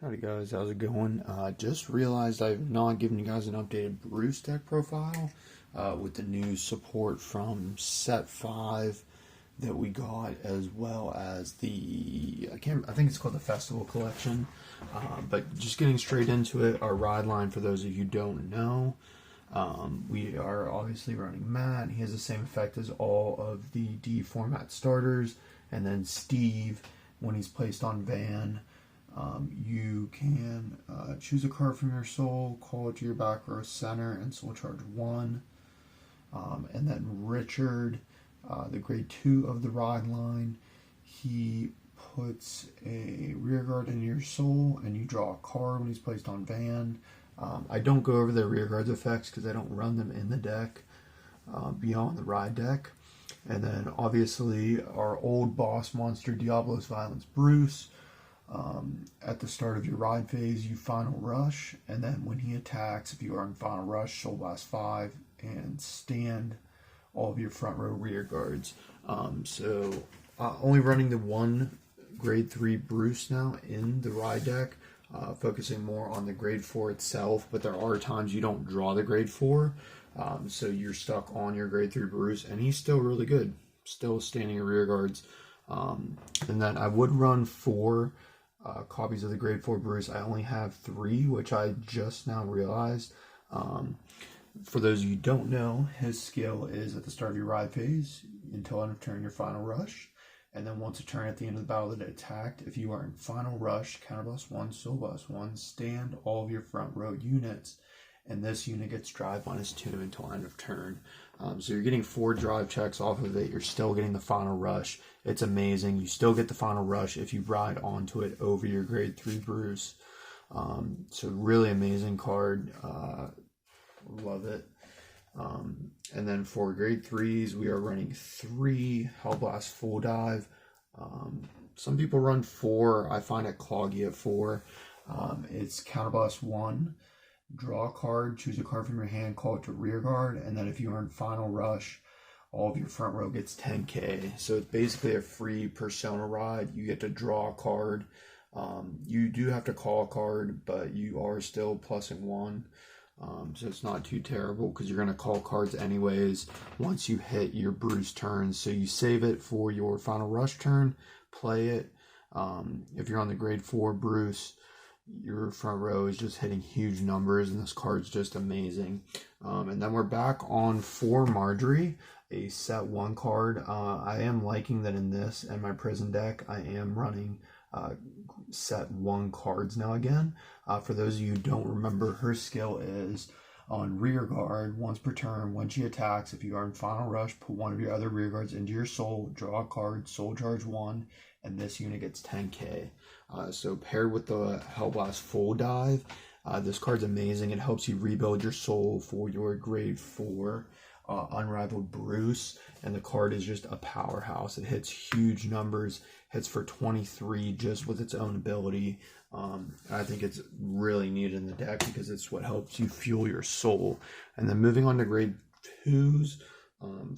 Howdy guys, how's it going? Just realized I've not given you guys an updated Bruce deck profile with the new support from set 5 that we got, as well as the, I think it's called the Festival Collection. But just getting straight into it, our ride line, for those of you who don't know, we are obviously running Matt. He has the same effect as all of the D format starters, and then Steve, when he's placed on Van, you can choose a card from your soul, call it to your back row center, and soul charge 1. And then Richard, the grade 2 of the ride line, he puts a rear guard into your soul, and you draw a card when he's placed on Van. I don't go over the rear guards effects because I don't run them in the deck beyond the ride deck. And then obviously our old boss monster, Diabolos Violence Bruce. At the start of your ride phase, you final rush, and then when he attacks, if you are in final rush, soul blast 5 and stand all of your front row rear guards. Only running the one grade 3 Bruce now in the ride deck, focusing more on the grade 4 itself, but there are times you don't draw the grade 4, so you're stuck on your grade 3 Bruce, and he's still really good, still standing in rear guards. And then I would run 4 copies of the grade 4 Bruce. I only have 3, which I just now realized. For those of you who don't know, his skill is at the start of your ride phase until end of turn, your final rush, and then once a turn at the end of the battle that it attacked, if you are in final rush, counterblast 1, soul blast 1, stand all of your front row units, and this unit gets drive -2 until end of turn. So you're getting 4 drive checks off of it. You're still getting the final rush. It's amazing. You still get the final rush if you ride onto it over your grade 3 Bruce. So really amazing card. Love it. And then for grade 3s, we are running 3 Hellblast Full Dive. Some people run 4. I find it cloggy at 4. It's counterblast 1. Draw a card, choose a card from your hand, call it to rear guard, and then if you earn final rush, all of your front row gets 10k. So it's basically a free persona ride. You get to draw a card. You do have to call a card, but you are still plussing 1. So it's not too terrible because you're going to call cards anyways once you hit your Bruce turn. So you save it for your final rush turn, play it. If you're on the grade 4 Bruce, your front row is just hitting huge numbers, and this card's just amazing. And then we're back on 4 Marjorie, a set 1 card. I am liking that in this and my prison deck, I am running set 1 cards now again. For those of you who don't remember, her skill is on rear guard. Once per turn, when she attacks, if you are in final rush, put one of your other rear guards into your soul, draw a card, soul charge 1, and this unit gets 10k. So paired with the Hellblast Full Dive, this card's amazing. It helps you rebuild your soul for your grade 4 Unrivaled Bruce, and the card is just a powerhouse. It hits huge numbers, hits for 23 just with its own ability. I think it's really needed in the deck because it's what helps you fuel your soul. And then moving on to grade 2s,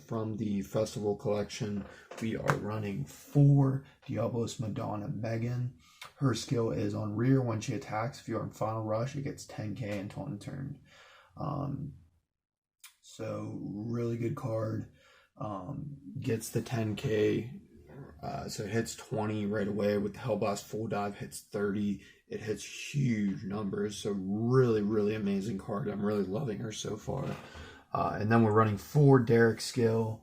from the Festival Collection, we are running 4 Diabolos Madonna Meaghan. Her skill is on rear. When she attacks, if you are in final rush, it gets 10k until end of turn. So really good card. Gets the 10k. So it hits 20 right away. With the Hellblast Full Dive, hits 30. It hits huge numbers. So really, really amazing card. I'm really loving her so far. And then we're running 4 Derek Still.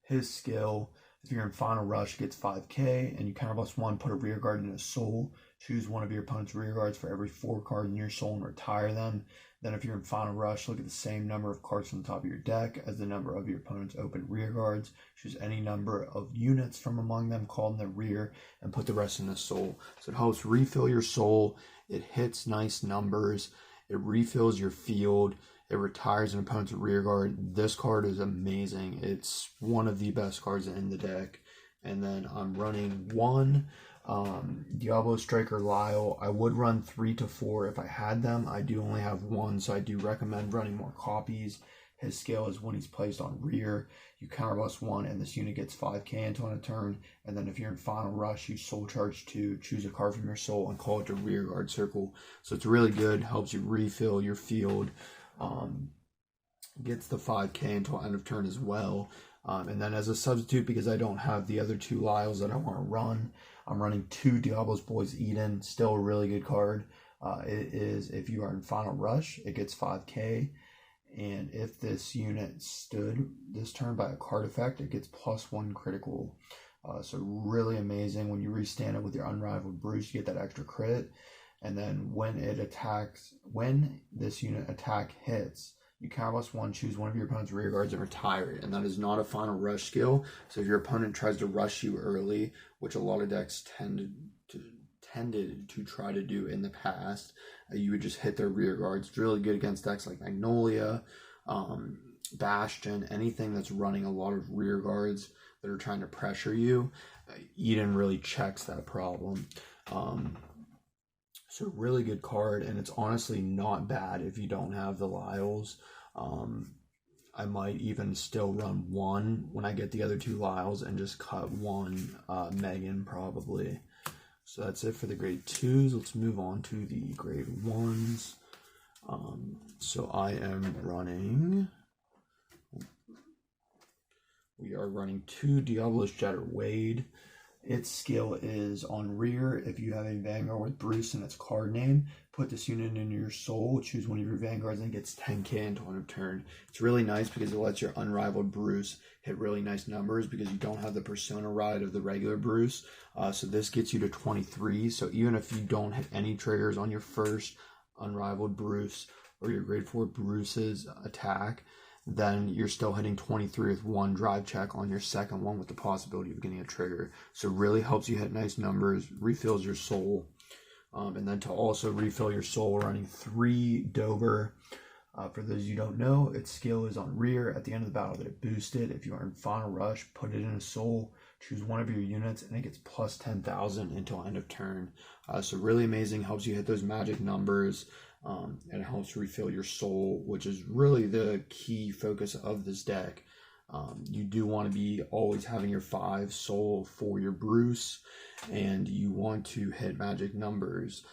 His skill, if you're in final rush, gets 5k, and you counterblast 1, put a rear guard in a soul. Choose one of your opponent's rear guards for every 4 cards in your soul and retire them. Then if you're in final rush, look at the same number of cards from the top of your deck as the number of your opponent's open rear guards. Choose any number of units from among them, call them the rear, and put the rest in the soul. So it helps refill your soul. It hits nice numbers. It refills your field. It retires an opponent's rear guard. This card is amazing. It's one of the best cards in the deck. And then I'm running 1 Diablo Striker Lyle. I would run 3 to 4 if I had them. I do only have 1, so I do recommend running more copies. His skill is when he's placed on rear, you counterblast 1, and this unit gets 5k until on a turn. And then if you're in final rush, you soul charge 2, choose a card from your soul, and call it to rear guard circle. So it's really good, helps you refill your field. Gets the 5k until end of turn as well. And then as a substitute, because I don't have the other 2 Lyles that I want to run, I'm running 2 Diabolos Boys Eden. Still a really good card. It is, if you are in final rush, it gets 5k. And if this unit stood this turn by a card effect, it gets +1 critical. So really amazing. When you restand it with your Unrivaled Bruce, you get that extra crit. And then when this unit attack hits, you counterblast 1, choose one of your opponent's rear guards and retire it. And that is not a final rush skill. So if your opponent tries to rush you early, which a lot of decks tended to try to do in the past, you would just hit their rear guards. It's really good against decks like Magnolia, Bastion, anything that's running a lot of rear guards that are trying to pressure you. Eden really checks that problem. So really good card, and it's honestly not bad if you don't have the Lyles. I might even still run 1 when I get the other 2 Lyles and just cut 1 Meaghan probably. So that's it for the grade 2s. Let's move on to the grade 1s. So I am running... We are running 2 Diabolos Jetter Wade. Its skill is on rear. If you have a Vanguard with Bruce and its card name, put this unit into your soul, choose one of your Vanguards, and it gets 10k until end of turn. It's really nice because it lets your Unrivaled Bruce hit really nice numbers because you don't have the Persona ride of the regular Bruce. So this gets you to 23. So even if you don't hit any triggers on your first Unrivaled Bruce or your grade 4 Bruce's attack, then you're still hitting 23 with 1 drive check on your second one with the possibility of getting a trigger. So it really helps you hit nice numbers, refills your soul. And then to also refill your soul, we're running 3 Dober. For those you don't know, its skill is on rear. At the end of the battle that it boosted, if you are in final rush, put it in a soul, choose one of your units, and it gets plus 10,000 until end of turn. So really amazing, helps you hit those magic numbers. And it helps refill your soul, which is really the key focus of this deck. You do want to be always having your 5 soul for your Bruce, and you want to hit magic numbers.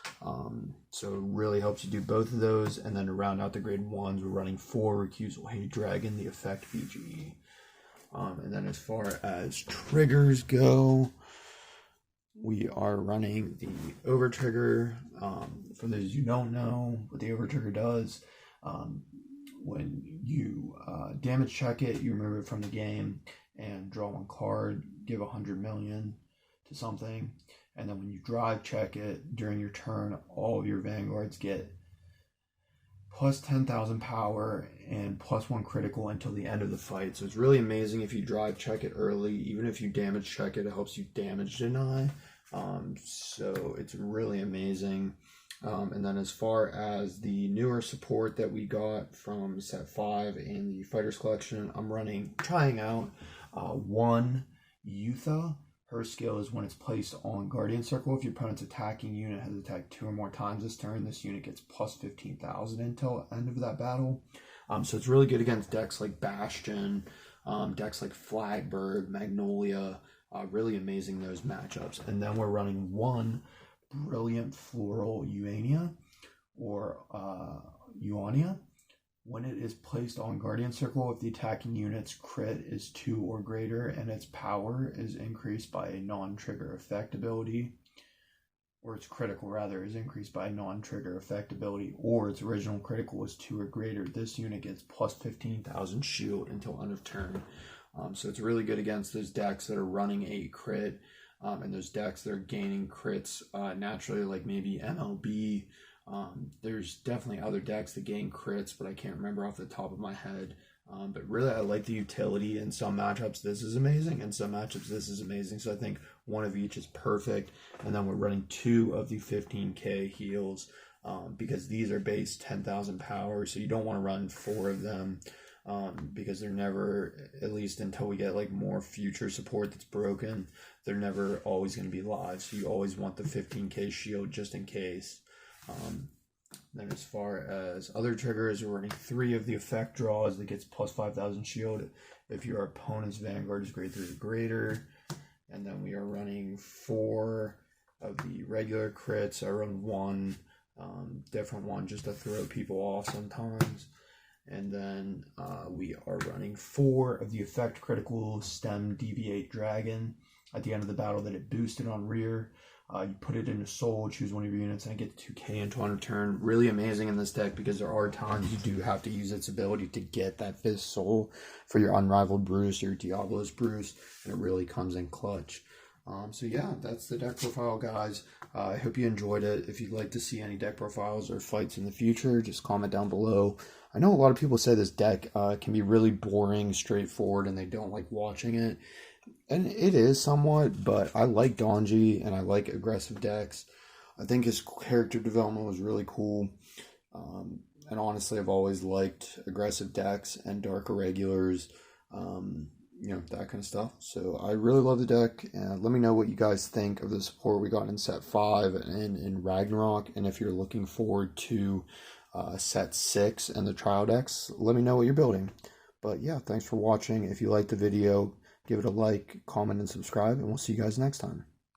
So it really helps you do both of those. And then to round out the grade 1s, we're running 4 Recusal Hate Dragon, the effect BGE. And then as far as triggers go, we are running the over trigger. For those you don't know what the over trigger does, when you damage check it, you remove it from the game and draw 1 card, give 100 million to something, and then when you drive check it during your turn, all of your Vanguards get plus 10,000 power and plus 1 critical until the end of the fight. So it's really amazing if you drive check it early. Even if you damage check it, it helps you damage deny. So it's really amazing. And then as far as the newer support that we got from set 5 in the Fighters Collection, I'm trying out 1 Eutha. Her skill is when it's placed on Guardian Circle. If your opponent's attacking unit has attacked 2 or more times this turn, this unit gets plus 15,000 until end of that battle. So it's really good against decks like Bastion, decks like Flagbird, Magnolia. Really amazing, those matchups. And then we're running 1 Brilliant Floral Euania or Euania. When it is placed on Guardian Circle, if the attacking unit's crit is 2 or greater and its power is increased by a non-trigger effect ability, or its critical rather is increased by a non-trigger effect ability, or its original critical is 2 or greater, this unit gets plus 15,000 shield until end of turn. So it's really good against those decks that are running a crit, and those decks that are gaining crits naturally, like maybe MLB. There's definitely other decks that gain crits, but I can't remember off the top of my head. But really, I like the utility. In some matchups, this is amazing. In some matchups, this is amazing. So I think 1 of each is perfect. And then we're running 2 of the 15k heals because these are base 10,000 power. So you don't want to run 4 of them because they're never, at least until we get like more future support that's broken, they're never always going to be live. So you always want the 15k shield just in case. Then as far as other triggers, we're running 3 of the effect draws that gets plus 5,000 shield if your opponent's Vanguard is grade 3 or greater. And then we are running 4 of the regular crits. I run 1 different one just to throw people off sometimes. And then we are running 4 of the effect critical stem deviate dragon at the end of the battle that it boosted on rear. You put it into soul, choose one of your units, and I get 2k into on return. Really amazing in this deck because there are times you do have to use its ability to get that 5th soul for your Unrivaled Bruce or your Diabolos Bruce, and it really comes in clutch. So yeah, that's the deck profile, guys. I hope you enjoyed it. If you'd like to see any deck profiles or fights in the future, just comment down below. I know a lot of people say this deck can be really boring, straightforward, and they don't like watching it. And it is somewhat, but I like Donji, and I like aggressive decks. I think his character development was really cool. And honestly, I've always liked aggressive decks and dark irregulars. You know, that kind of stuff. So I really love the deck, and let me know what you guys think of the support we got in set 5 and in Ragnarok, and if you're looking forward to set 6 and the trial decks, let me know what you're building. But yeah, thanks for watching. If you liked the video, give it a like, comment, and subscribe, and we'll see you guys next time.